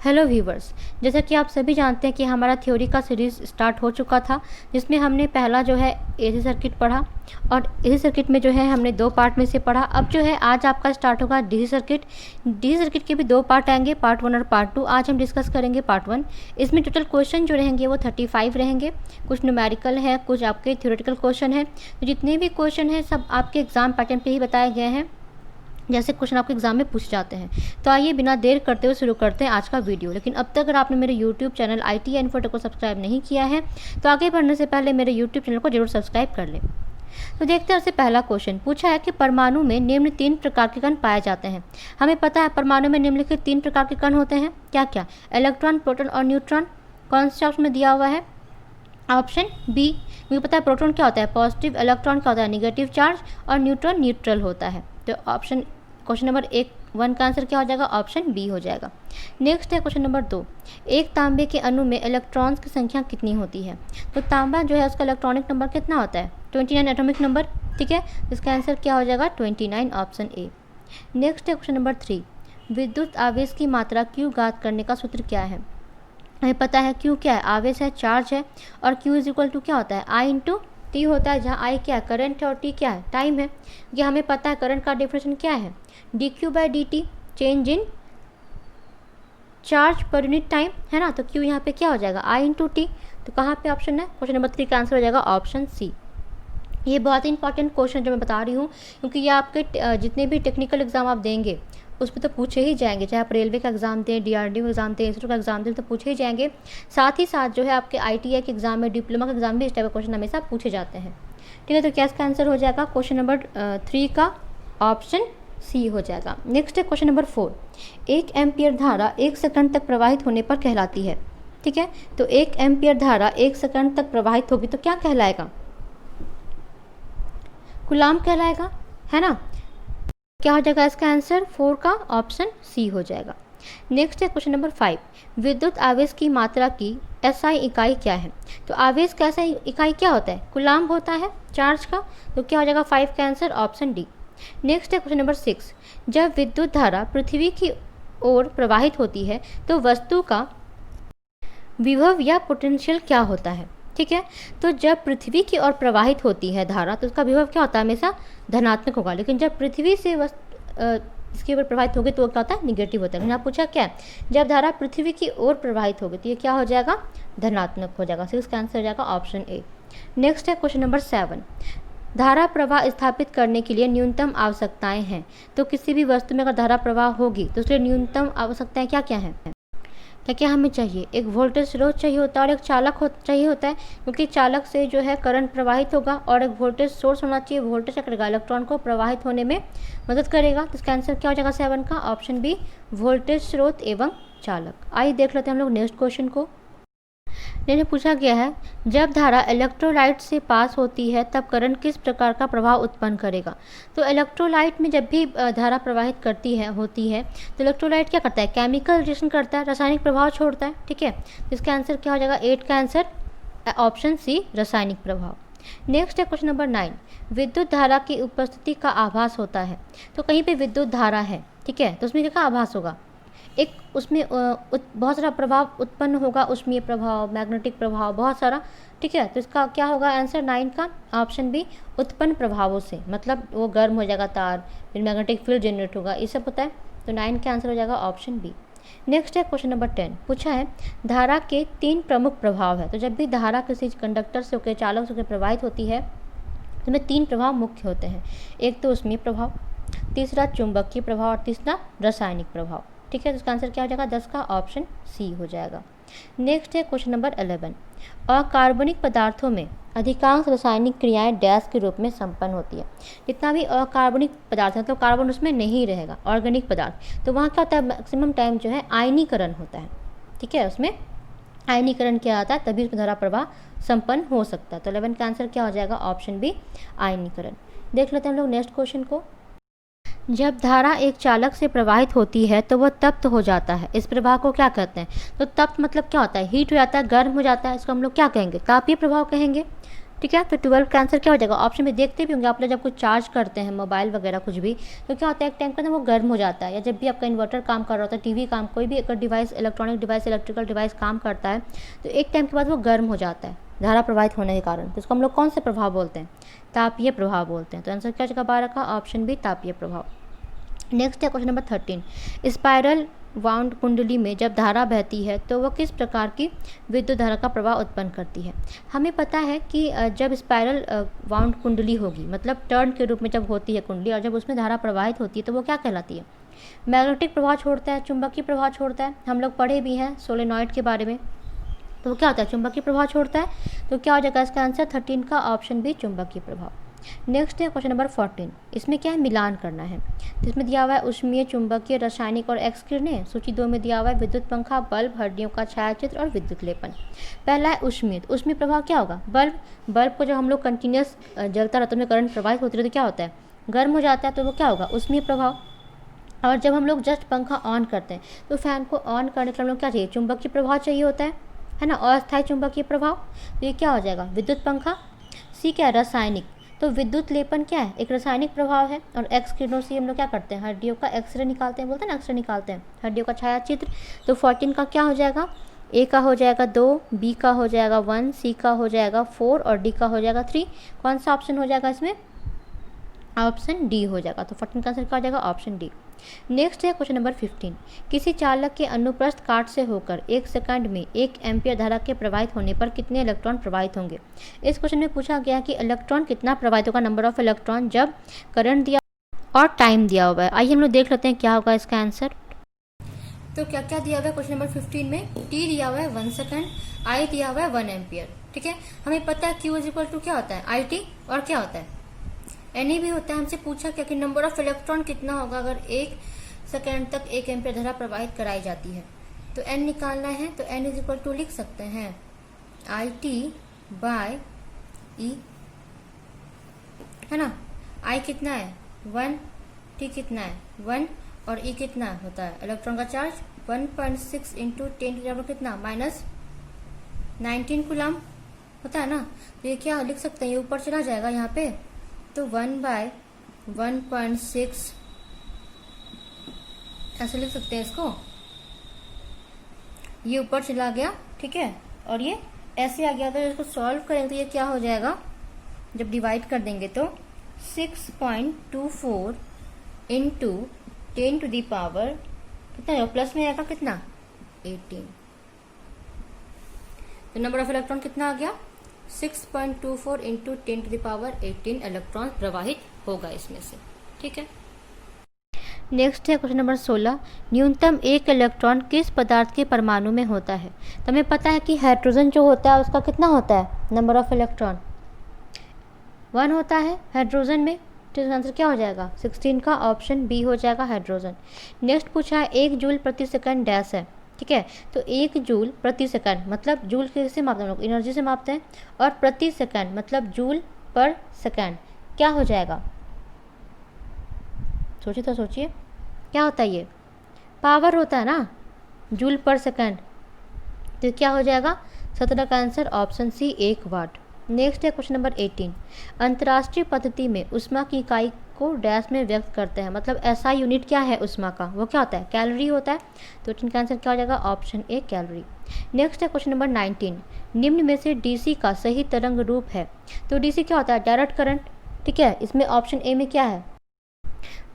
Hello viewers, जैसा कि आप सभी जानते हैं कि हमारा थ्योरी का सीरीज़ स्टार्ट हो चुका था, जिसमें हमने पहला जो है एसी सर्किट पढ़ा और एसी सर्किट में जो है हमने 2 पार्ट में से पढ़ा। अब जो है आज आपका स्टार्ट होगा डीसी सर्किट। डीसी सर्किट के भी 2 पार्ट आएंगे, पार्ट 1 और पार्ट 2। आज हम डिस्कस करेंगे पार्ट 1। इसमें टोटल क्वेश्चन जो रहेंगे वो 35 रहेंगे। कुछ न्यूमेरिकल है, कुछ आपके थ्योरेटिकल क्वेश्चन है। तो जितने भी क्वेश्चन हैं सब आपके एग्जाम पैटर्न पर ही बताए गए हैं, जैसे क्वेश्चन आपके एग्जाम में पूछ जाते हैं। तो आइए बिना देर करते हुए शुरू करते हैं आज का वीडियो। लेकिन अब तक अगर आपने मेरे यूट्यूब चैनल IT इन्फोटेक को सब्सक्राइब नहीं किया है तो आगे बढ़ने से पहले मेरे यूट्यूब चैनल को जरूर सब्सक्राइब कर लें। तो देखते हैं उससे पहला क्वेश्चन पूछा है कि परमाणु में निम्न 3 प्रकार के कण पाए जाते हैं। हमें पता है परमाणु में निम्नलिखित 3 प्रकार के कण होते हैं। क्या क्या? इलेक्ट्रॉन, प्रोटॉन और न्यूट्रॉन। कौन से ऑप्शन में दिया हुआ है? Option B. मुझे पता है प्रोटॉन क्या होता है पॉजिटिव, इलेक्ट्रॉन क्या होता है निगेटिव चार्ज और न्यूट्रॉन न्यूट्रल होता है। तो ऑप्शन क्वेश्चन नंबर 1 का आंसर क्या हो जाएगा? ऑप्शन बी हो जाएगा। नेक्स्ट है क्वेश्चन नंबर 2। एक तांबे के अणु में इलेक्ट्रॉन्स की संख्या कितनी होती है? तो तांबा जो है उसका इलेक्ट्रॉनिक नंबर कितना होता है? 29 एटॉमिक नंबर। ठीक है, इसका आंसर क्या हो जाएगा? 29, ऑप्शन ए। नेक्स्ट है क्वेश्चन नंबर 3। विद्युत आवेश की मात्रा Q ज्ञात करने का सूत्र क्या है? हमें पता है Q क्या है? आवेश है, चार्ज है, और Q इज इक्वल टू क्या होता है? I इंटू टी होता है, जहाँ I क्या है? करंट है और T क्या है? टाइम है। ये हमें पता है करंट का डेफिनेशन क्या है? dQ/dt, change in charge per unit time, है ना। तो Q यहाँ पे क्या हो जाएगा? I into T. तो कहाँ पे ऑप्शन है? क्वेश्चन नंबर 3 का आंसर हो जाएगा ऑप्शन सी। ये बहुत ही इंपॉर्टेंट क्वेश्चन जो मैं बता रही हूँ, क्योंकि ये आपके जितने भी टेक्निकल एग्जाम आप देंगे उस पर तो पूछे ही जाएंगे, चाहे आप रेलवे का एग्जाम दें, DRDO एग्जाम दें, इसरो का एग्जाम दें, तो पूछे ही जाएंगे। साथ ही साथ जो है आपके ITI के एग्जाम में, डिप्लोमा के एग्जाम में इस टाइप के क्वेश्चन हमेशा पूछे जाते हैं। ठीक है, तो क्या इसका आंसर हो जाएगा? क्वेश्चन नंबर 3 का ऑप्शन सी हो जाएगा। नेक्स्ट है क्वेश्चन नंबर 4। 1 एम्पियर धारा 1 सेकंड तक प्रवाहित होने पर कहलाती है। ठीक है, तो 1 एम्पियर धारा 1 सेकंड तक प्रवाहित होगी तो क्या कहलाएगा? कूलाम कहलाएगा, है ना। क्या हो जाएगा इसका आंसर? 4 का ऑप्शन सी हो जाएगा। नेक्स्ट है क्वेश्चन नंबर 5। विद्युत आवेश की मात्रा की SI इकाई क्या है? तो आवेश का SI इकाई क्या होता है? कूलाम होता है, चार्ज का। तो क्या हो जाएगा 5 का आंसर? Option D. नेक्स्ट है क्वेश्चन नंबर 6। जब विद्युत धारा पृथ्वी की ओर प्रवाहित होती है तो वस्तु का विभव या पोटेंशियल क्या होता है? ठीक है, तो जब पृथ्वी की ओर प्रवाहित होती है धारा तो उसका विभव क्या होता है? हमेशा धनात्मक होगा। लेकिन जब पृथ्वी से इसके ऊपर प्रवाहित होगी तो वो क्या होता है? निगेटिव होता है। लेकिन आप पूछा क्या है? जब धारा पृथ्वी की ओर प्रवाहित होगी तो ये क्या हो जाएगा? धनात्मक हो जाएगा। तो इसका आंसर हो जाएगा ऑप्शन ए। नेक्स्ट है क्वेश्चन नंबर 7। धारा प्रवाह स्थापित करने के लिए न्यूनतम आवश्यकताएं हैं। तो किसी भी वस्तु में अगर धारा प्रवाह होगी तो उसके लिए न्यूनतम आवश्यकताएं क्या क्या हैं? क्या क्या हमें चाहिए? एक वोल्टेज स्रोत चाहिए होता है और एक चालक चाहिए होता है, क्योंकि चालक से जो है करंट प्रवाहित होगा, और एक वोल्टेज सोर्स होना चाहिए। वोल्टेज क्या करेगा? इलेक्ट्रॉन को प्रवाहित होने में मदद करेगा। तो इसका आंसर क्या हो जाएगा 7 का? ऑप्शन बी, वोल्टेज स्रोत एवं चालक। आइए देख लेते हैं हम लोग नेक्स्ट क्वेश्चन को। इन्हें पूछा गया है जब धारा इलेक्ट्रोलाइट से पास होती है तब करंट किस प्रकार का प्रभाव उत्पन्न करेगा? तो इलेक्ट्रोलाइट में जब भी धारा प्रवाहित होती है तो इलेक्ट्रोलाइट क्या करता है? केमिकल रिएक्शन करता है, रासायनिक प्रभाव छोड़ता है। ठीक है, तो इसका आंसर क्या हो जाएगा? 8 का आंसर ऑप्शन सी, रासायनिक प्रभाव। नेक्स्ट है क्वेश्चन नंबर 9। विद्युत धारा की उपस्थिति का आभास होता है। तो कहीं पे विद्युत धारा है, ठीक है, तो उसमें क्या आभास होगा? एक उसमें बहुत सारा प्रभाव उत्पन्न होगा, उष्मीय प्रभाव, मैग्नेटिक प्रभाव, बहुत सारा। ठीक है, तो इसका क्या होगा आंसर? 9 का ऑप्शन बी, उत्पन्न प्रभावों से, मतलब वो गर्म हो जाएगा तार, फिर मैग्नेटिक फील्ड जनरेट होगा, ये सब होता है। तो 9 का आंसर हो जाएगा ऑप्शन बी। नेक्स्ट है क्वेश्चन नंबर 10। पूछा है धारा के 3 प्रमुख प्रभाव है। तो जब भी धारा किसी कंडक्टर से होकर, चालक से होकर प्रवाहित होती है तो इसमें 3 प्रभाव मुख्य होते हैं। एक तो उष्मीय प्रभाव, तीसरा चुंबकीय प्रभाव और तीसरा रासायनिक प्रभाव। ठीक है, तो इसका आंसर क्या हो जाएगा? 10 का ऑप्शन सी हो जाएगा। नेक्स्ट है क्वेश्चन नंबर 11। अकार्बनिक पदार्थों में अधिकांश रासायनिक क्रियाएं डैश के रूप में संपन्न होती है। जितना भी अकार्बनिक पदार्थ है तो कार्बन उसमें नहीं रहेगा, ऑर्गेनिक पदार्थ, तो वहाँ क्या होता है? मैक्सिमम टाइम जो है आयनीकरण होता है। ठीक है, उसमें आयनीकरण किया जाता है, तभी उसमें धारा प्रवाह संपन्न हो सकता है। तो 11 का आंसर क्या हो जाएगा? ऑप्शन बी, आयनीकरण। देख लेते हैं हम लोग नेक्स्ट क्वेश्चन को। जब धारा एक चालक से प्रवाहित होती है तो वह तप्त हो जाता है। इस प्रभाव को क्या कहते हैं? तो तप्त मतलब क्या होता है? हीट हो जाता है, गर्म हो जाता है। इसको हम लोग क्या कहेंगे? तापीय प्रभाव कहेंगे। ठीक है। तो 12 का आंसर क्या हो जाएगा, ऑप्शन में देखते भी होंगे आप लोग जब कुछ चार्ज करते हैं मोबाइल वगैरह कुछ भी, तो क्या होता है एक टाइम पर ना वो गर्म हो जाता है, या जब भी आपका इन्वर्टर काम कर रहा होता है, टीवी काम, कोई भी अगर device, electronic device, electrical device काम करता है तो एक टाइम के बाद वो गर्म हो जाता है धारा प्रवाहित होने के कारण। तो इसको हम लोग कौन से प्रभाव बोलते हैं, तापीय प्रभाव बोलते हैं। तो आंसर क्या जगह 12 का ऑप्शन बी तापीय प्रभाव। नेक्स्ट है क्वेश्चन नंबर 13। स्पाइरल वाउंड कुंडली में जब धारा बहती है तो वह किस प्रकार की विद्युत धारा का प्रवाह उत्पन्न करती है। हमें पता है कि जब स्पाइरल वाउंड कुंडली होगी, मतलब टर्न के रूप में जब होती है कुंडली, और जब उसमें धारा प्रवाहित होती है तो वो क्या कहलाती है, मैग्नेटिक प्रवाह छोड़ता है, चुंबकीय प्रवाह छोड़ता है। हम लोग पढ़े भी हैं सोलेनॉइड के बारे में, तो वो क्या होता है, चुंबकीय प्रभाव छोड़ता है। तो क्या हो जाएगा इसका आंसर 13 का ऑप्शन बी चुंबकीय प्रभाव। नेक्स्ट है क्वेश्चन नंबर 14। इसमें क्या है, मिलान करना है। तो इसमें दिया हुआ है उष्मीय, चुंबकीय, रासायनिक और एक्स किरणें। सूची 2 में दिया हुआ है विद्युत पंखा, बल्ब, हड्डियों का छायाचित्र और विद्युत लेपन। पहला है उष्मीय। तो उष्मीय प्रभाव क्या होगा, बल्ब को जब हम लोग कंटिन्यूस जलता रहता है, करंट प्रवाहित होती है तो क्या होता है, गर्म हो जाता है, तो वो क्या होगा, उष्मीय प्रभाव। और जब हम लोग जस्ट पंखा ऑन करते हैं तो फैन को ऑन करने के लिए हम लोग क्या चाहिए, चुंबकीय प्रभाव चाहिए होता है ना, अस्थायी चुंबकीय प्रभाव। तो ये क्या हो जाएगा, विद्युत पंखा। सी क्या है, रासायनिक। तो विद्युत लेपन क्या है, एक रासायनिक प्रभाव है। और एक्स किरणों से हम लोग क्या करते हैं, हड्डियों का एक्सरे निकालते हैं, बोलते हैं ना एक्सरे निकालते हैं, हड्डियों का छायाचित्र। तो 14 का क्या हो जाएगा, ए का हो जाएगा 2, बी का हो जाएगा 1, सी का हो जाएगा 4 और डी का हो जाएगा 3। कौन सा ऑप्शन हो जाएगा इसमें, ऑप्शन डी हो जाएगा। तो 14 का आंसर क्या हो जाएगा, ऑप्शन डी। नेक्स्ट है क्वेश्चन नंबर 15। किसी चालक के अनुप्रस्थ काट से होकर 1 सेकंड में 1 एम्पियर धारा के प्रवाहित होने पर कितने इलेक्ट्रॉन प्रवाहित होंगे। इस क्वेश्चन में पूछा गया कि इलेक्ट्रॉन कितना प्रवाहित होगा, नंबर ऑफ इलेक्ट्रॉन, जब करंट दिया और टाइम दिया हुआ है। आइए हम लोग देख लेते हैं क्या होगा इसका आंसर। तो क्या क्या दिया हुआ है क्वेश्चन नंबर 15 में, टी दिया हुआ है 1 सेकंड, आई दिया हुआ है 1 एम्पियर। ठीक है, हमें पता है क्यू इज इक्वल टू क्या होता है, आई टी, और क्या होता है, एन भी होता है। हमसे पूछा क्या कि नंबर ऑफ इलेक्ट्रॉन कितना होगा अगर 1 सेकेंड तक 1 एम्पियर धारा प्रवाहित कराई जाती है। तो एन निकालना है, तो एन इज इक्वल टू लिख सकते हैं आई टी बाय ई, है ना। आई कितना है 1, टी कितना है 1, और ई कितना होता है इलेक्ट्रॉन का चार्ज 1.6 इंटू 10 कितना -19 कूलम होता है ना। तो ये क्या लिख सकते हैं, ये ऊपर चला जाएगा यहाँ पे, तो 1/1.6 ऐसे लिख सकते हैं इसको, ये ऊपर चला गया, ठीक है, और ये ऐसे आ गया। तो इसको सॉल्व करेंगे तो ये क्या हो जाएगा, जब डिवाइड कर देंगे तो 6.24 इंटू 10 टू दी पावर कितना, प्लस में आएगा कितना 18। तो नंबर ऑफ इलेक्ट्रॉन कितना आ गया 6.24 into 10 to the power 18 electron प्रवाहित होगा इसमें से। ठीक है, नेक्स्ट है क्वेश्चन नंबर 16। न्यूनतम 1 इलेक्ट्रॉन किस पदार्थ के परमाणु में होता है। तो हमें पता है कि हाइड्रोजन जो होता है उसका कितना होता है, नंबर ऑफ इलेक्ट्रॉन 1 होता है हाइड्रोजन में। तो आंसर क्या हो जाएगा 16 का ऑप्शन बी हो जाएगा हाइड्रोजन। नेक्स्ट पूछा है 1 जूल प्रति सेकंड डैश है। ठीक है, तो 1 जूल प्रति सेकंड मतलब जूल किससे मापते हैं हम लोग, एनर्जी से मापते हैं, और प्रति सेकंड मतलब जूल पर सेकंड क्या हो जाएगा, सोचिए तो सोचिए क्या होता है, ये पावर होता है ना, जूल पर सेकंड। तो क्या हो जाएगा 17 का आंसर ऑप्शन सी 1 वाट। नेक्स्ट है क्वेश्चन नंबर 18। अंतर्राष्ट्रीय पद्धति में उष्मा की इकाई को डैश में व्यक्त करते हैं, मतलब ऐसा यूनिट क्या है उष्मा का, वो क्या होता है, कैलोरी होता है। तो इनका आंसर क्या हो जाएगा ऑप्शन ए कैलोरी। नेक्स्ट है क्वेश्चन नंबर 19। निम्न में से डीसी का सही तरंग रूप है। तो डीसी क्या होता है, डायरेक्ट करंट। ठीक है, इसमें ऑप्शन ए में क्या है,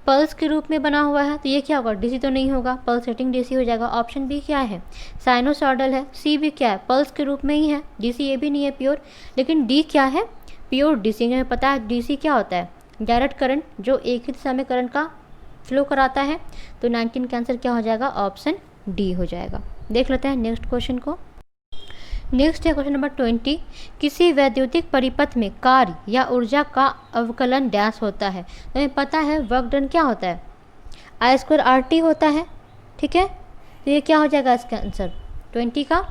पल्स के रूप में बना हुआ है, तो ये क्या होगा डीसी तो नहीं होगा, पल्सेटिंग डीसी हो जाएगा। ऑप्शन बी क्या है, साइनोसॉइडल है। सी भी क्या है, पल्स के रूप में ही है, डीसी ये भी नहीं है प्योर। लेकिन डी क्या है, प्योर डीसी। हमें पता है डीसी क्या होता है, डायरेक्ट करंट जो एक ही दिशा में करंट का फ्लो कराता है। तो 19 का आंसर क्या हो जाएगा ऑप्शन डी हो जाएगा। देख लेते हैं नेक्स्ट क्वेश्चन को। नेक्स्ट है क्वेश्चन नंबर 20। किसी वैद्युतिक परिपथ में कार्य या ऊर्जा का अवकलन डैश होता है। तो हमें पता है वर्क डन क्या होता है, I² RT होता है। ठीक है, तो ये क्या हो जाएगा इसका आंसर 20 का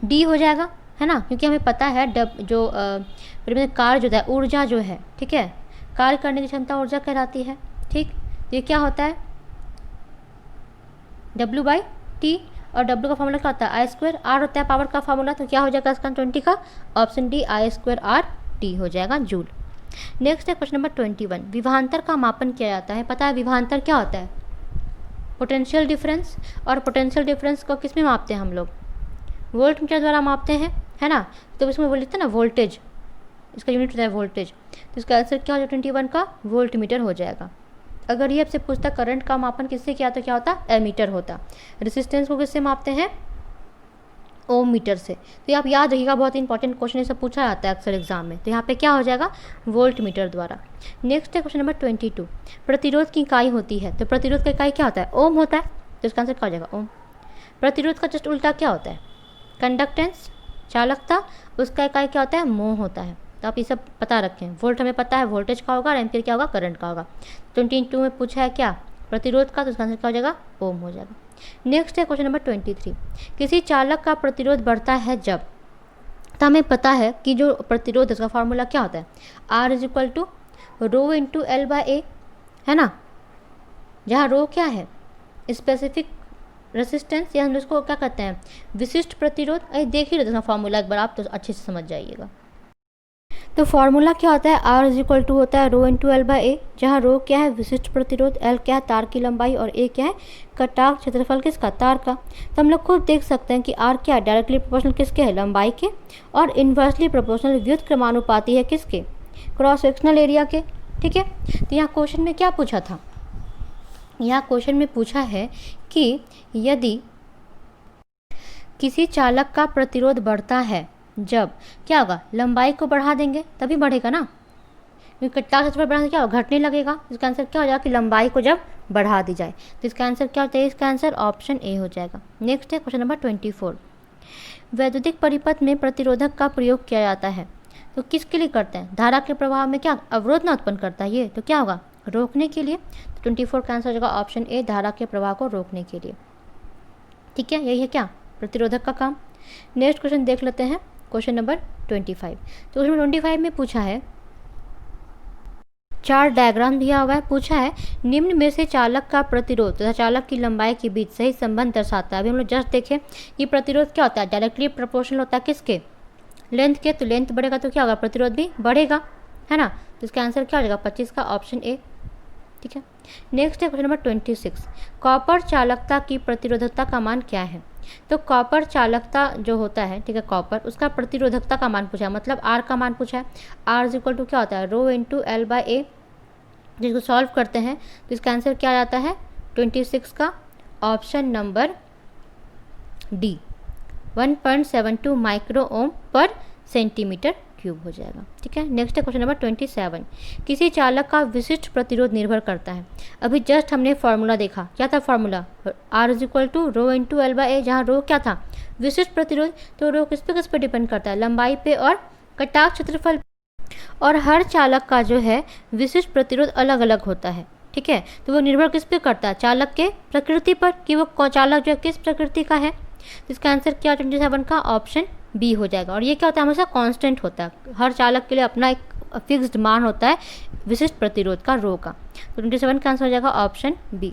डी हो जाएगा, है ना, क्योंकि हमें पता है जो कार्य जो है ऊर्जा जो है, ठीक है, कार्य करने की क्षमता ऊर्जा कहलाती है। ठीक, तो ये क्या होता है W/T, और W का फॉर्मूला क्या होता है आई स्क्वायर आर होता है पावर का फॉर्मूला, तो क्या हो जाएगा इसका 20 का option D I square R T हो जाएगा जूल। नेक्स्ट है क्वेश्चन नंबर 21, विभवांतर का मापन किया जाता है। पता है विभवांतर क्या होता है? पोटेंशियल डिफरेंस, और पोटेंशियल डिफरेंस को किस में मापते हैं हम लोग? वोल्ट मीटर द्वारा मापते हैं, है ना। तो इसमें बोल लेते हैं ना वोल्टेज, इसका यूनिट होता है वोल्टेज, तो इसका आंसर क्या हो जाएगा 21 का वोल्ट मीटर हो जाएगा। अगर ये आपसे पूछता करंट का मापन किससे किया तो क्या होता? एमीटर होता। रेसिस्टेंस को किससे मापते हैं? ओम मीटर से। तो ये आप याद रखिएगा, बहुत इंपॉर्टेंट क्वेश्चन से पूछा जाता है अक्सर एग्जाम में। तो यहाँ पे क्या हो जाएगा? वोल्ट मीटर द्वारा। नेक्स्ट है क्वेश्चन नंबर 22, प्रतिरोध की इकाई होती है। तो प्रतिरोध का इकाई क्या होता है? ओम होता है, तो इसका आंसर क्या हो जाएगा? ओम। प्रतिरोध का जस्ट उल्टा क्या होता है? कंडक्टेंस, चालकता, उसका इकाई क्या होता है? मोह होता है। तो आप ये सब पता रखें। वोल्ट हमें पता है वोल्टेज का होगा, और एम्पीयर क्या होगा? करंट का होगा। 22 में पूछा है क्या? प्रतिरोध का, तो इसका आंसर क्या हो जाएगा? ओम हो जाएगा। नेक्स्ट है क्वेश्चन नंबर 23, किसी चालक का प्रतिरोध बढ़ता है जब, तो हमें पता है कि जो प्रतिरोध इसका फॉर्मूला क्या होता है? R is equal to rho into L by A, है ना। जहाँ रो क्या है? स्पेसिफिक रेसिस्टेंस, या हम उसको क्या कहते हैं? विशिष्ट प्रतिरोध। अरे देख ही रहे फॉर्मूला एक बार आप, तो अच्छे से समझ जाइएगा। तो फॉर्मूला क्या होता है? R इज इक्वल टू होता है रो इंटू एल बाई ए, जहाँ रो क्या है? विशिष्ट प्रतिरोध, एल क्या है? तार की लंबाई, और ए क्या है? कटाव क्षेत्रफल किसका? तार का। तो हम लोग खुद देख सकते हैं कि R क्या है? डायरेक्टली प्रोपोर्शनल किसके है? लंबाई के, और इन्वर्सली प्रोपोर्शनल व्युत्क्रमानुपाती है किसके? क्रॉस सेक्शनल एरिया के। ठीक है। तो यहाँ क्वेश्चन में क्या पूछा था? यहाँ क्वेश्चन में पूछा है कि यदि किसी चालक का प्रतिरोध बढ़ता है जब, क्या होगा? लंबाई को बढ़ा देंगे तभी बढ़ेगा ना, क्योंकि कटाव क्षेत्रफल बढ़ाने क्या होगा? घटने लगेगा। इसका आंसर क्या हो जाएगा? कि लंबाई को जब बढ़ा दी जाए। तो इसका आंसर क्या होता है? इसका आंसर ऑप्शन ए हो जाएगा। नेक्स्ट है क्वेश्चन नंबर 24, वैद्युतिक परिपथ में प्रतिरोधक का प्रयोग किया जाता है, तो किसके लिए करते हैं? धारा के प्रवाह में क्या अवरोध न उत्पन्न करता है ये, तो क्या होगा? रोकने के लिए। तो 24 का आंसर हो जाएगा ऑप्शन ए, धारा के प्रवाह को रोकने के लिए। ठीक है, यही है क्या? प्रतिरोधक का काम। नेक्स्ट क्वेश्चन देख लेते हैं, क्वेश्चन नंबर 25। तो क्वेश्चन 25 में पूछा है, चार डायग्राम दिया हुआ है, पूछा है निम्न में से चालक का प्रतिरोध तथा चालक की लंबाई के बीच सही संबंध दर्शाता है। अभी हम लोग जस्ट देखें कि प्रतिरोध क्या होता है? डायरेक्टली प्रोपोर्शनल होता है किसके? लेंथ के। तो लेंथ बढ़ेगा तो क्या होगा? प्रतिरोध भी बढ़ेगा, है ना। तो इसका आंसर क्या हो जाएगा? 25 का ऑप्शन ए। ठीक है। नेक्स्ट है क्वेश्चन नंबर 26, कॉपर चालकता की प्रतिरोधकता का मान क्या है? तो कॉपर चालकता जो होता है, ठीक है, कॉपर, उसका प्रतिरोधकता का मान पूछा है, मतलब आर का मान पूछा है। आर इज इक्वल टू क्या होता है? रो इंटू एल बाई ए। जिसको सॉल्व करते हैं तो इसका आंसर क्या आ जाता है? 26 का option number D, 1.72 micro ohm पर सेंटीमीटर क्यूब हो जाएगा। ठीक है। नेक्स्ट है क्वेश्चन नंबर 27, किसी चालक का विशिष्ट प्रतिरोध निर्भर करता है। अभी जस्ट हमने फॉर्मूला देखा, क्या था formula? R is equal to rho into L by A, जहाँ रो क्या था? विशिष्ट प्रतिरोध। तो रो किस पे डिपेंड करता है? लंबाई पे और कटाव क्षेत्रफल। और हर चालक का जो है विशिष्ट प्रतिरोध अलग अलग होता है। ठीक है। तो वो निर्भर किस पे करता है? चालक के प्रकृति पर, कि वो चालक जो है किस प्रकृति का है। तो इसका आंसर क्या? 27 का ऑप्शन बी हो जाएगा। और ये क्या होता है? हमेशा कांस्टेंट होता है, हर चालक के लिए अपना एक फिक्स्ड मान होता है विशिष्ट प्रतिरोध का, रो का। तो 27 का आंसर हो जाएगा ऑप्शन बी।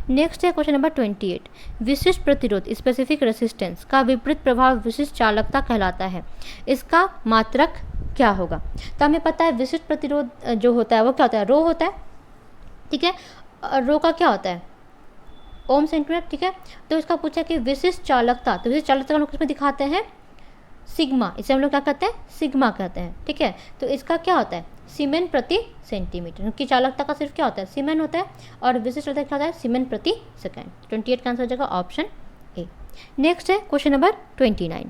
नेक्स्ट है क्वेश्चन नंबर 28, विशिष्ट प्रतिरोध स्पेसिफिक रेसिस्टेंस का विपरीत प्रभाव विशिष्ट चालकता कहलाता है। इसका मात्रक क्या होगा? तो हमें पता है विशिष्ट प्रतिरोध जो होता है वो क्या होता है? रो होता है। ठीक है। रो का क्या होता है? ओम सेंटीमीटर। ठीक है। तो इसका पूछा कि विशिष्ट चालकता, तो विशिष्ट चालकता हम लोग किसमें दिखाते हैं? सिग्मा। इसे हम लोग क्या कहते हैं? सिग्मा कहते हैं। ठीक है। तो इसका क्या होता है? सीमेन प्रति सेंटीमीटर, क्योंकि चालकता का सिर्फ क्या होता है? सीमेन होता है, और विशिष्ट चालकता क्या होता है? सीमेन प्रति सेकेंड। 28 का आंसर हो जाएगा ऑप्शन ए। नेक्स्ट है क्वेश्चन नंबर 29,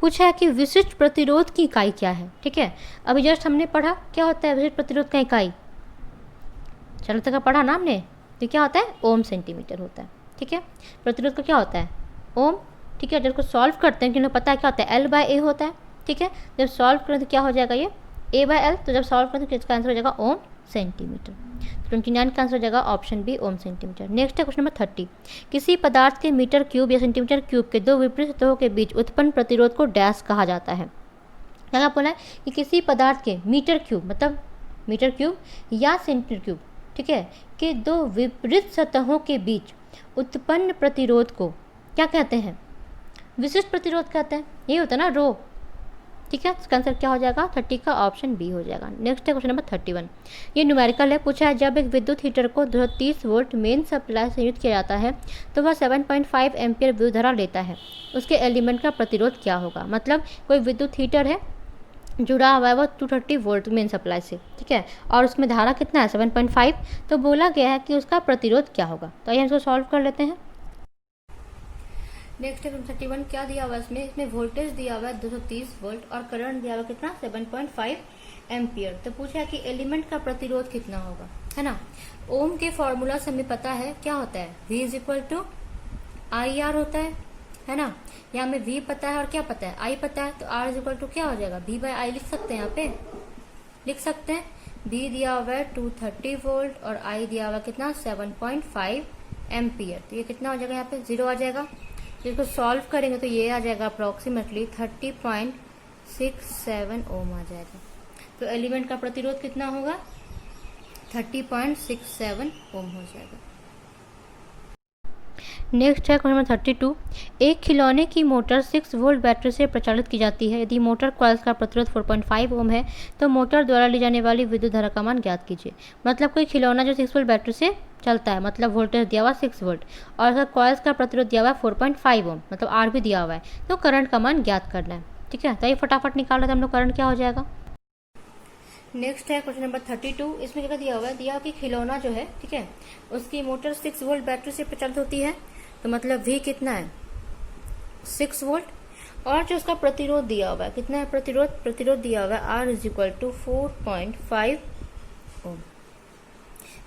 पूछा है कि विशिष्ट प्रतिरोध की इकाई क्या है। ठीक है। अभी जस्ट हमने पढ़ा क्या होता है विशिष्ट प्रतिरोध का इकाई, चालकता का पढ़ा ना हमने। तो क्या होता है? ओम सेंटीमीटर होता है। ठीक है। प्रतिरोध का क्या होता है? ओम। ठीक है। जब को सॉल्व करते हैं कि उन्हें पता है क्या होता है? एल बाय ए होता है। ठीक है। जब सॉल्व करें तो क्या हो जाएगा? ये ए बाय एल। तो जब सॉल्व करें तो इसका आंसर हो जाएगा ओम सेंटीमीटर। 29 का आंसर हो जाएगा ऑप्शन बी, ओम सेंटीमीटर। नेक्स्ट है क्वेश्चन नंबर 30, किसी पदार्थ के मीटर क्यूब या सेंटीमीटर क्यूब के दो विपरीत सतहों के बीच उत्पन्न प्रतिरोध को डैश कहा जाता है। क्या बोला है? कि किसी पदार्थ के मीटर क्यूब, मतलब मीटर क्यूब या सेंटीमीटर क्यूब, ठीक है, के दो विपरीत सतहों के बीच उत्पन्न प्रतिरोध को क्या कहते हैं? विशिष्ट प्रतिरोध कहते हैं, यही होता है ना रो। ठीक है, इसका आंसर क्या हो जाएगा? 30 का ऑप्शन बी हो जाएगा। नेक्स्ट है क्वेश्चन नंबर 31। ये न्यूमेरिकल है, पूछा है जब एक विद्युत हीटर को 230 वोल्ट मेन सप्लाई से संयुक्त किया जाता है तो वह 7.5 एम्पियर विद्युत धारा लेता है, उसके एलिमेंट का प्रतिरोध क्या होगा? मतलब कोई विद्युत हीटर है, जुड़ा हुआ है वो 230 वोल्ट मेन सप्लाई से, ठीक है, और उसमें धारा कितना है? 7.5। तो बोला गया है कि उसका प्रतिरोध क्या होगा। तो आइए हम इसको सॉल्व कर लेते हैं। नेक्स्ट है 31। क्या दिया हुआ है इसमें वोल्टेज दिया हुआ है 230 वोल्ट और करंट दिया हुआ कितना? 7.5 एम्पियर। तो पूछा है कि एलिमेंट का प्रतिरोध कितना होगा, है ना। ओम के फॉर्मूला से हमें पता है क्या होता है? V is equal to I R होता है ना। यहाँ हमें V पता है और क्या पता है? I पता है। तो R इज इक्वल टू क्या हो जाएगा? V बाय आई लिख सकते हैं, यहाँ पे लिख सकते हैं। V दिया हुआ है 230 वोल्ट और I दिया हुआ कितना? 7.5 एम्पियर। तो ये कितना हो जाएगा? यहाँ पे 0 आ जाएगा। इसको सॉल्व करेंगे तो ये आ जाएगा अप्रोक्सीमेटली 30.67 ओम आ जाएगा। तो एलिमेंट का प्रतिरोध कितना होगा? 30.67 ओम हो जाएगा। नेक्स्ट है क्वेश्चन नंबर 32। एक खिलौने की मोटर 6 वोल्ट बैटरी से प्रचालित की जाती है। यदि मोटर कॉइल्स का प्रतिरोध 4.5 ओम है तो मोटर द्वारा ली जाने वाली विद्युत धारा का मान ज्ञात कीजिए। मतलब कोई खिलौना जो 6 वोल्ट बैटरी से चलता है, मतलब वोल्टेज दिया हुआ 6 वोल्ट और अगर कॉइल्स का प्रतिरोध दिया हुआ है 4.5 ओम, मतलब आर भी दिया हुआ है, तो करंट का मान ज्ञात करना है। ठीक है, तो ये फटाफट निकाल लेते हैं हम लोग, करंट क्या हो जाएगा। नेक्स्ट है क्वेश्चन नंबर 32। इसमें क्या दिया हुआ है? दिया हुआ कि खिलौना जो है, ठीक है, उसकी मोटर 6 वोल्ट बैटरी से प्रचालित होती है। तो मतलब V कितना है? 6 वोल्ट। और जो उसका प्रतिरोध दिया हुआ है कितना है? प्रतिरोध दिया हुआ है R इज इक्वल टू 4.5 ओम।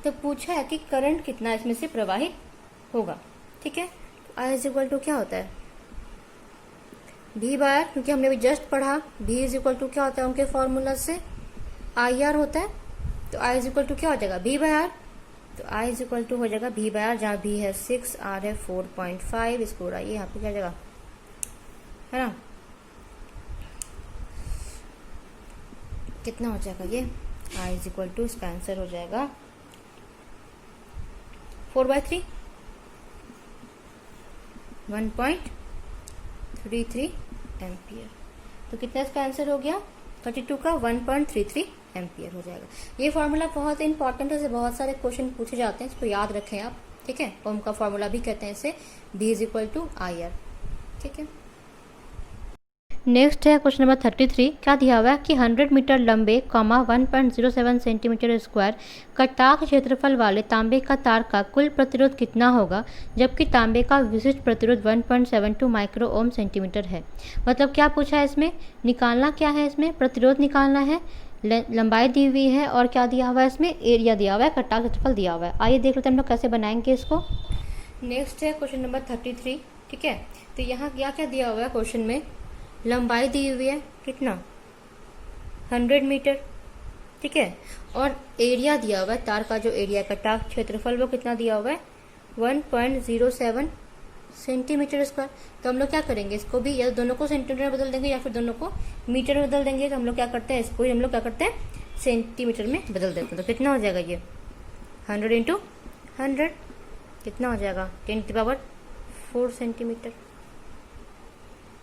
तो पूछा है कि करंट कितना इसमें से प्रवाहित होगा। ठीक है, तो I इज इक्वल टू क्या होता है? V बाय R, क्योंकि हमने भी जस्ट पढ़ा V इज इक्वल टू क्या होता है उनके फॉर्मूला से? IR होता है। तो I इज इक्वल टू क्या हो जाएगा? V by R। तो I इज इक्वल टू हो जाएगा V बाय R, जहाँ V है 6, R है 4.5। इसको उड़ाइए, यहाँ पे क्या जाएगा, है ना, कितना हो जाएगा ये? I इज इक्वल टू, इसका आंसर हो जाएगा 4/3, 1.33 एम्पियर। तो कितना इसका आंसर हो गया? 32 का 1.33 एम्पियर हो जाएगा। ये फॉर्मूला बहुत इंपॉर्टेंट है, बहुत सारे क्वेश्चन पूछे जाते हैं, इसको याद रखें आप। ठीक है, ओम का फॉर्मूला भी कहते हैं इसे, V is equal to I R. ठीक है, नेक्स्ट है क्वेश्चन नंबर 33। क्या दिया हुआ है कि 100 मीटर लंबे 1.07 सेंटीमीटर स्क्वायर कटाक क्षेत्रफल वाले तांबे का तार का कुल प्रतिरोध कितना होगा, जबकि तांबे का विशिष्ट प्रतिरोध 1.72 माइक्रो ओम सेंटीमीटर है। मतलब क्या पूछा है इसमें? निकालना क्या है इसमें? प्रतिरोध निकालना है, लंबाई दी हुई है और क्या दिया हुआ है इसमें? एरिया दिया हुआ है, कटाक क्षेत्रफल दिया हुआ है। आइए देख लेते हैं हम लोग कैसे बनाएंगे इसको। नेक्स्ट है क्वेश्चन नंबर 33। ठीक है, तो यहाँ क्या क्या दिया हुआ है क्वेश्चन में? लंबाई दी हुई है कितना? 100 मीटर। ठीक है, और एरिया दिया हुआ है, तार का जो एरिया कटाक क्षेत्रफल वो कितना दिया हुआ है? 1.07 सेंटीमीटर स्क्वायर। तो हम लोग क्या करेंगे, इसको भी या दोनों को सेंटीमीटर में बदल देंगे या फिर दोनों को मीटर में बदल देंगे। तो हम लोग क्या करते हैं, इसको ही हम लोग क्या करते हैं, सेंटीमीटर में बदल देते हैं। तो कितना हो जाएगा ये? 100 इंटू 100 कितना हो जाएगा? 10⁴ सेंटीमीटर।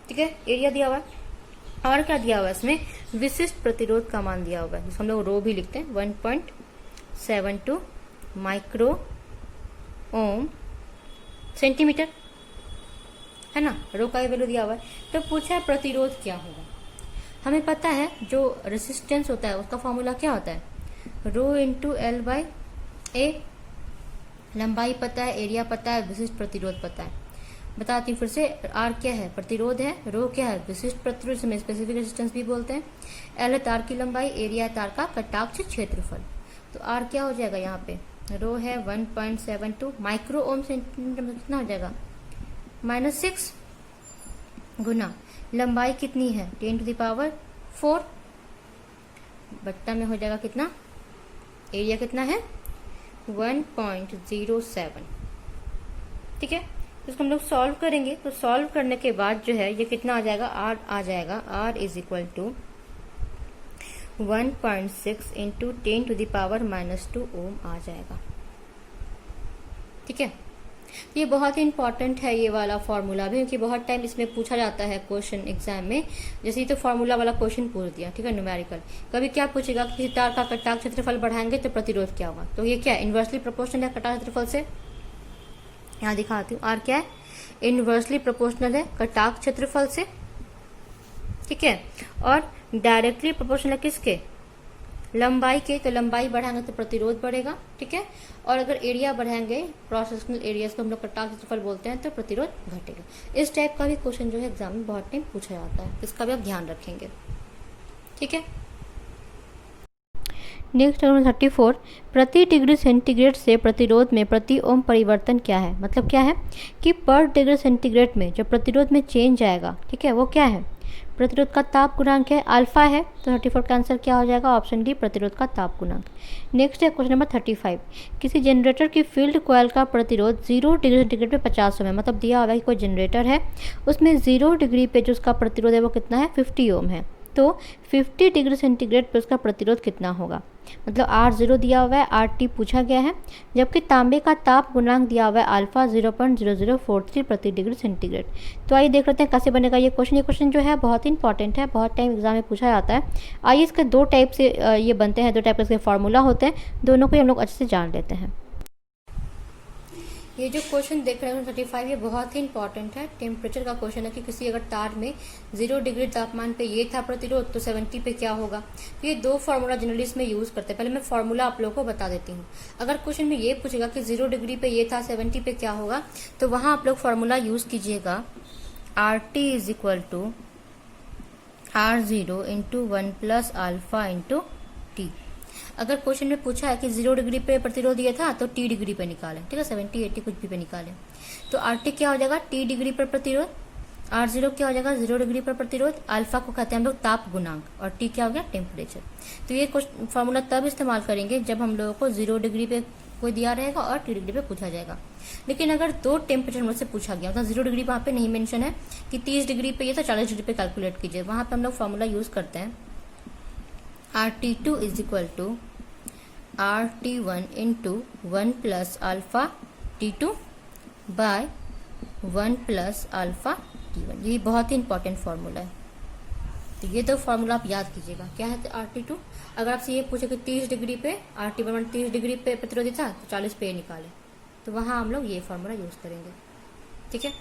ठीक है, एरिया दिया हुआ है और क्या दिया हुआ है इसमें? विशिष्ट प्रतिरोध का मान दिया हुआ है, जिसको हम लोग रो भी लिखते हैं, 1.72 माइक्रो ओम सेंटीमीटर, है ना। रो का वैल्यू दिया हुआ है। तो पूछा है प्रतिरोध क्या होगा। हमें पता है जो रेसिस्टेंस होता है उसका फॉर्मूला क्या होता है? रो इंटू एल बाई ए। लंबाई पता है, एरिया पता है, विशिष्ट प्रतिरोध पता है। बताती हूँ फिर से, आर क्या है? प्रतिरोध है। रो क्या है? विशिष्ट प्रतिरोध, जिसे स्पेसिफिक रेजिस्टेंस भी बोलते हैं। एल है तार की लंबाई, एरिया है तार का कटाक्ष क्षेत्रफल। तो आर क्या हो जाएगा यहाँ पे? रो है 1.72 माइक्रो ओम सेंटीमीटर में कितना हो जाएगा? -6 गुना लंबाई कितनी है? 10⁴ बट्टा में हो जाएगा कितना? एरिया कितना है? 1.07। ठीक है, इसको हम लोग सॉल्व करेंगे। तो सॉल्व करने के बाद जो है ये कितना आ जाएगा? आर आ जाएगा। R is equal to 1.6 into 10⁻² ohm आ जाएगा। ठीक है, ये बहुत ही इंपॉर्टेंट है ये वाला फॉर्मूला भी, क्योंकि बहुत टाइम इसमें पूछा जाता है क्वेश्चन एग्जाम में। जैसे ही तो फॉर्मूला वाला क्वेश्चन पूछ दिया, ठीक है, न्यूमेरिकल। कभी क्या पूछेगा, किसी तार का कटाक क्षेत्रफल बढ़ाएंगे तो प्रतिरोध क्या होगा, तो ये क्या इन्वर्सली प्रोपोर्शनल है कटाक क्षेत्रफल से। यहाँ दिखाती हूँ, आर क्या है, इन्वर्सली प्रोपोर्शनल है कटाक क्षेत्रफल से, ठीक है। और डायरेक्टली प्रोपोर्शनल है किसके, लंबाई के, तो लंबाई बढ़ाएंगे तो प्रतिरोध बढ़ेगा, ठीक है। और अगर एरिया बढ़ाएंगे, क्रॉस सेक्शनल एरिया को हम लोग कटाक क्षेत्रफल बोलते हैं, तो प्रतिरोध घटेगा। इस टाइप का भी क्वेश्चन जो है एग्जाम में बहुत टाइम पूछा जाता है, इसका भी आप ध्यान रखेंगे, ठीक है। नेक्स्ट नंबर 34, प्रति डिग्री सेंटीग्रेड से प्रतिरोध में प्रति ओम परिवर्तन क्या है। मतलब क्या है कि पर डिग्री सेंटीग्रेड में जो प्रतिरोध में चेंज आएगा, ठीक है, वो क्या है, प्रतिरोध का ताप गुणांक है, अल्फा है। तो 34 का आंसर क्या हो जाएगा, ऑप्शन डी, प्रतिरोध का ताप गुणांक। नेक्स्ट है क्वेश्चन नंबर 35, किसी जनरेटर की फील्ड कॉइल का प्रतिरोध 0 डिग्री सेंटीग्रेड पे 50 ओम है। मतलब दिया हुआ है कि कोई जनरेटर है, उसमें 0 डिग्री पे जो उसका प्रतिरोध है वो कितना है, 50 ओम है। तो 50 डिग्री सेंटीग्रेड पर उसका प्रतिरोध कितना होगा। मतलब R0 दिया हुआ है, RT पूछा गया है, जबकि तांबे का ताप गुणांक दिया हुआ है अल्फा 0.0043 प्रति डिग्री सेंटीग्रेड। तो आइए देख लेते हैं कैसे बनेगा ये क्वेश्चन। ये क्वेश्चन जो है बहुत इंपॉर्टेंट है, बहुत टाइम एग्जाम में पूछा जाता है। आइए इसके दो टाइप से ये बनते हैं, दो टाइप के इसके फॉर्मूला होते हैं, दोनों को हम लोग अच्छे से जान लेते हैं। ये जो क्वेश्चन देख रहे हैं 35, ये बहुत ही इंपॉर्टेंट है। टेम्परेचर का क्वेश्चन है कि किसी अगर तार में 0 डिग्री तापमान पे ये था प्रतिरोध, तो 70 पे क्या होगा। तो ये दो फार्मूला जनरली इसमें यूज करते हैं। पहले मैं फार्मूला आप लोगों को बता देती हूँ। अगर क्वेश्चन में ये पूछेगा कि 0 डिग्री पे ये था, 70 पे क्या होगा, तो वहां आप लोग फार्मूला यूज कीजिएगा, RT is equal to R0 into 1 plus alpha into T. अगर क्वेश्चन में पूछा है कि 0 डिग्री पे प्रतिरोध ये था, तो T डिग्री पे निकालें, ठीक है, 70 80 कुछ भी पे निकालें। तो RT क्या हो जाएगा, T डिग्री पर प्रतिरोध, R0 क्या हो जाएगा, 0 डिग्री पर प्रतिरोध, अल्फा को कहते हैं हम लोग ताप गुणांक, और T क्या हो गया, टेम्परेचर। तो ये फॉर्मूला तब इस्तेमाल करेंगे जब हम लोगों को 0 डिग्री पे कोई दिया रहेगा और T डिग्री पे पूछा जाएगा। लेकिन अगर दो टेम्परेचर में से पूछा गया, मतलब 0 डिग्री वहां पे नहीं मेंशन है कि 30 डिग्री पे ये था, 40 डिग्री पे कैलकुलेट कीजिए, वहां पे हम लोग फॉर्मूला यूज करते हैं, RT2 is equal to RT1 into 1 plus alpha T2 by 1 plus alpha T1। ये बहुत ही इंपॉर्टेंट फार्मूला है। तो ये दो फार्मूला आप याद कीजिएगा। क्या है RT2, अगर आपसे ये पूछे कि 30 डिग्री पे RT1 30 डिग्री पे प्रतिरोधी था, तो 40 पे निकाले, तो वहां हम लोग ये फार्मूला यूज करेंगे, ठीक है।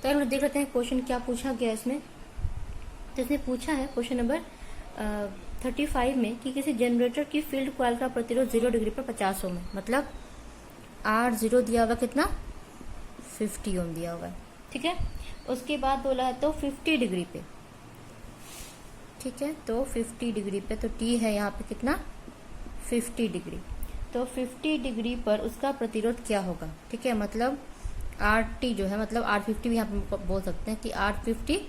तो हम लोग देख लेते हैं क्वेश्चन क्या पूछा गया इसमें। तो इसमें पूछा है क्वेश्चन नंबर 35 में कि किसी जनरेटर की फील्ड कॉइल का प्रतिरोध 0 डिग्री पर 50 ओम है। मतलब R0 दिया हुआ कितना, 50 ओम दिया हुआ है, ठीक है। उसके बाद बोला है तो 50 डिग्री पे, ठीक है, तो 50 डिग्री पे, तो T है यहाँ पे कितना, 50 डिग्री। तो 50 डिग्री पर उसका प्रतिरोध क्या होगा, ठीक है। मतलब RT जो है, मतलब R50 भी यहाँ पे बोल सकते हैं कि R50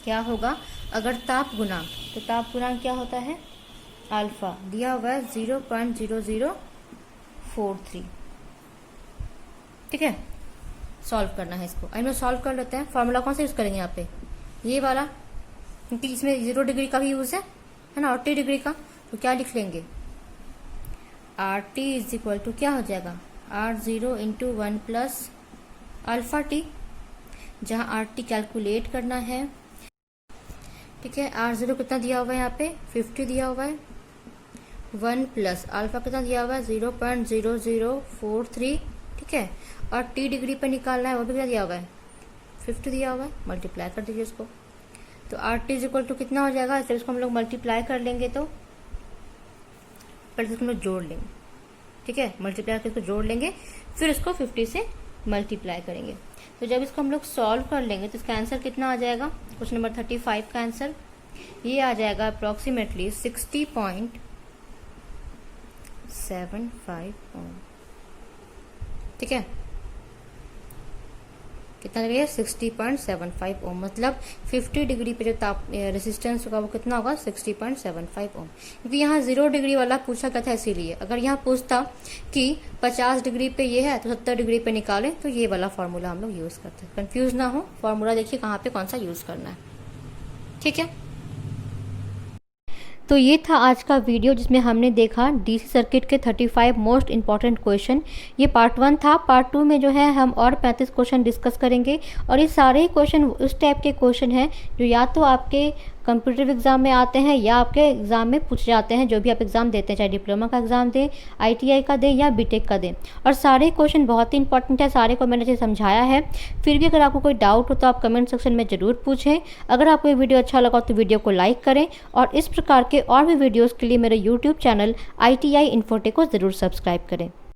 क्या होगा। अगर ताप गुणांक, तो ताप गुणांक क्या होता है, अल्फा दिया हुआ है 0.0043, ठीक है। सॉल्व करना है इसको, आई नो सॉल्व कर लेते हैं। फॉर्मूला कौन सा यूज करेंगे यहाँ पे, ये वाला, क्योंकि इसमें 0 डिग्री का भी यूज है ना, और T डिग्री का। तो क्या लिख लेंगे, RT इज इक्वल टू क्या हो जाएगा, R0 into 1 plus alpha T, जहाँ RT कैलकुलेट करना है, ठीक है। R0 कितना दिया हुआ है यहाँ पे, 50 दिया हुआ है, 1 प्लस अल्फा कितना दिया हुआ है, 0.0043, ठीक है। और T डिग्री पे निकालना है, वो भी क्या दिया हुआ है, 50 दिया हुआ है, मल्टीप्लाई कर दीजिए इसको। तो RT इज इक्वल टू कितना हो जाएगा, जब इसको हम लोग मल्टीप्लाई कर लेंगे तो पहले इसको हम लोग जोड़ लेंगे, ठीक है, मल्टीप्लाई करके जोड़ लेंगे, फिर इसको 50 से मल्टीप्लाई करेंगे। तो जब इसको हम लोग सॉल्व कर लेंगे तो इसका आंसर कितना आ जाएगा, क्वेश्चन नंबर 35 का आंसर ये आ जाएगा अप्रोक्सीमेटली 60.75 ओम, ठीक है। कितना लगेगा, 60.75 ओम। मतलब 50 डिग्री पे जो ताप रेजिस्टेंस होगा वो कितना होगा, 60.75 ओम। क्योंकि यहाँ 0 डिग्री वाला पूछा गया था, इसीलिए। अगर यहाँ पूछता कि 50 डिग्री पे ये है, तो 70 डिग्री पे निकालें, तो ये वाला फॉर्मूला हम लोग यूज करते हैं। कंफ्यूज ना हो, फॉर्मूला देखिए कहाँ पे कौन सा यूज करना है, ठीक है। तो ये था आज का वीडियो जिसमें हमने देखा डीसी सर्किट के 35 मोस्ट इंपॉर्टेंट क्वेश्चन। ये पार्ट 1 था। पार्ट 2 में जो है हम और 35 क्वेश्चन डिस्कस करेंगे और ये सारे ही क्वेश्चन उस टाइप के क्वेश्चन हैं जो या तो आपके कंप्यूटर एग्ज़ाम में आते हैं या आपके एग्ज़ाम में पूछे जाते हैं, जो भी आप एग्ज़ाम देते हैं, चाहे डिप्लोमा का एग्ज़ाम दें, आईटीआई का दें या बीटेक का दें। और सारे क्वेश्चन बहुत ही इंपॉर्टेंट है, सारे को मैंने अच्छे समझाया है। फिर भी अगर आपको कोई डाउट हो तो आप कमेंट सेक्शन में ज़रूर पूछें। अगर आपको ये वीडियो अच्छा लगा तो वीडियो को लाइक करें और इस प्रकार के और भी वीडियोज़ के लिए मेरे यूट्यूब चैनल ITI इन्फोटेक को ज़रूर सब्सक्राइब करें।